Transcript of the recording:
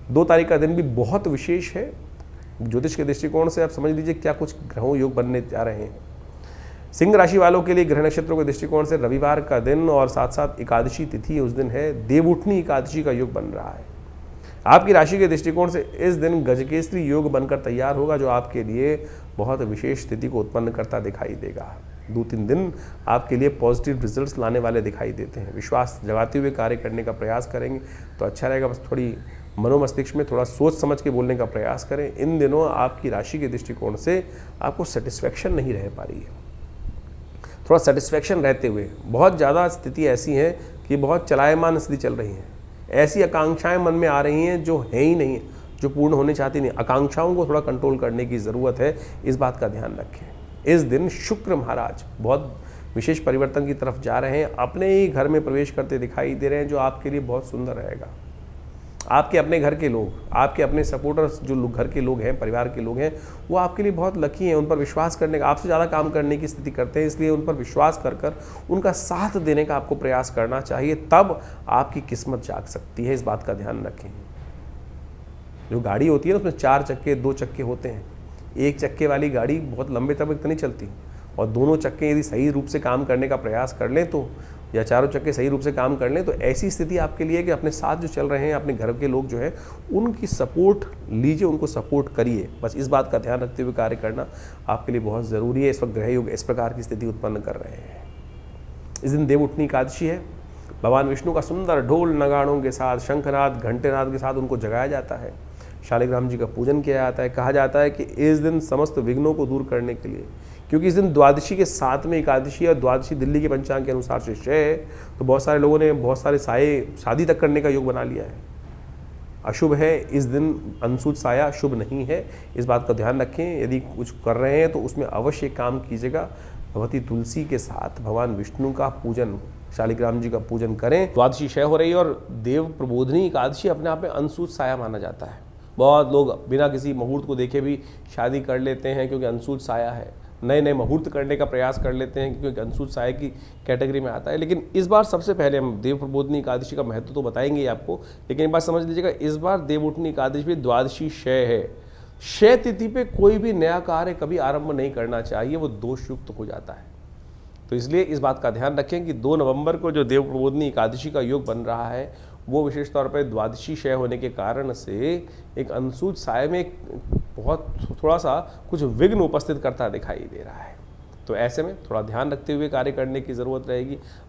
2 तारीख का दिन भी बहुत विशेष है। ज्योतिष के दृष्टिकोण से आप समझ लीजिए क्या कुछ ग्रहों योग बनने जा रहे हैं। सिंह राशि वालों के लिए ग्रह नक्षत्रों के दृष्टिकोण से रविवार का दिन और साथ साथ एकादशी तिथि उस दिन है, देवउठनी एकादशी का योग बन रहा है। आपकी राशि के दृष्टिकोण से इस दिन गजकेसरी योग बनकर तैयार होगा, जो आपके लिए बहुत विशेष स्थिति को उत्पन्न करता दिखाई देगा। 2-3 दिन आपके लिए पॉजिटिव रिजल्ट्स लाने वाले दिखाई देते हैं। विश्वास जगाते हुए कार्य करने का प्रयास करेंगे तो अच्छा रहेगा। बस थोड़ी मनोमस्तिष्क में थोड़ा सोच समझ के बोलने का प्रयास करें। इन दिनों आपकी राशि के दृष्टिकोण से आपको सेटिस्फैक्शन नहीं रह पा रही है। थोड़ा सेटिस्फैक्शन रहते हुए बहुत ज़्यादा स्थिति ऐसी है कि बहुत चलायमान स्थिति चल रही है। ऐसी आकांक्षाएं मन में आ रही हैं जो है ही नहीं, जो पूर्ण होने चाहती नहीं। आकांक्षाओं को थोड़ा कंट्रोल करने की ज़रूरत है, इस बात का ध्यान रखें। इस दिन शुक्र महाराज बहुत विशेष परिवर्तन की तरफ जा रहे हैं, अपने ही घर में प्रवेश करते दिखाई दे रहे हैं, जो आपके लिए बहुत सुंदर रहेगा। आपके अपने घर के लोग, आपके अपने सपोर्टर्स, जो घर के लोग हैं, परिवार के लोग हैं, वो आपके लिए बहुत लकी हैं। उन पर विश्वास करने का, आपसे ज़्यादा काम करने की स्थिति करते हैं, इसलिए उन पर विश्वास कर उनका साथ देने का आपको प्रयास करना चाहिए, तब आपकी किस्मत जाग सकती है। इस बात का ध्यान रखें। जो गाड़ी होती है ना, उसमें 4 चक्के 2 चक्के होते हैं। 1 चक्के वाली गाड़ी बहुत लंबे तक नहीं चलती, और दोनों चक्के यदि सही रूप से काम करने का प्रयास कर लें तो, या चारों चक्के सही रूप से काम कर लें तो ऐसी स्थिति आपके लिए कि अपने साथ जो चल रहे हैं, अपने घर के लोग जो हैं, उनकी सपोर्ट लीजिए, उनको सपोर्ट करिए। बस इस बात का ध्यान रखते हुए कार्य करना आपके लिए बहुत ज़रूरी है। इस वक्त ग्रह योग इस प्रकार की स्थिति उत्पन्न कर रहे हैं। इस दिन देवउठनी एकादशी है। भगवान विष्णु का सुंदर ढोल नगाड़ों के साथ, शंखनाद घंटेनाद के साथ उनको जगाया जाता है। शालिग्राम जी का पूजन किया जाता है। कहा जाता है कि इस दिन समस्त विघ्नों को दूर करने के लिए, क्योंकि इस दिन द्वादशी के साथ में एकादशी है, और द्वादशी दिल्ली के पंचांग के अनुसार से है, तो बहुत सारे लोगों ने बहुत सारे साये शादी तक करने का योग बना लिया है। अशुभ है इस दिन, अनसूच साया शुभ नहीं है। इस बात का ध्यान रखें। यदि कुछ कर रहे हैं तो उसमें अवश्य काम कीजिएगा। भगवती तुलसी के साथ भगवान विष्णु का पूजन, शालिग्राम जी का पूजन करें। द्वादशी क्षय हो रही है, और देव प्रबोधनी एकादशी अपने आप में अनसूच साया माना जाता है। बहुत लोग बिना किसी मुहूर्त को देखे भी शादी कर लेते हैं, क्योंकि अनसूच साया है। नए नए मुहूर्त करने का प्रयास कर लेते हैं, क्योंकि अनसूच साया की कैटेगरी में आता है। लेकिन इस बार सबसे पहले हम देव प्रबोधनी एकादशी का महत्व तो बताएंगे ही आपको, लेकिन एक बात समझ लीजिएगा, इस बार देवउठनी एकादशी भी द्वादशी क्षय है। क्षय तिथि पे कोई भी नया कार्य कभी आरंभ नहीं करना चाहिए, वो दोषयुक्त हो जाता है। तो इसलिए इस बात का ध्यान रखें कि 2 नवंबर को जो देव प्रबोधनी एकादशी का योग बन रहा है, वो विशेष तौर पर द्वादशी क्षय होने के कारण से एक अनसूच साय में बहुत थोड़ा सा कुछ विघ्न उपस्थित करता दिखाई दे रहा है। तो ऐसे में थोड़ा ध्यान रखते हुए कार्य करने की ज़रूरत रहेगी।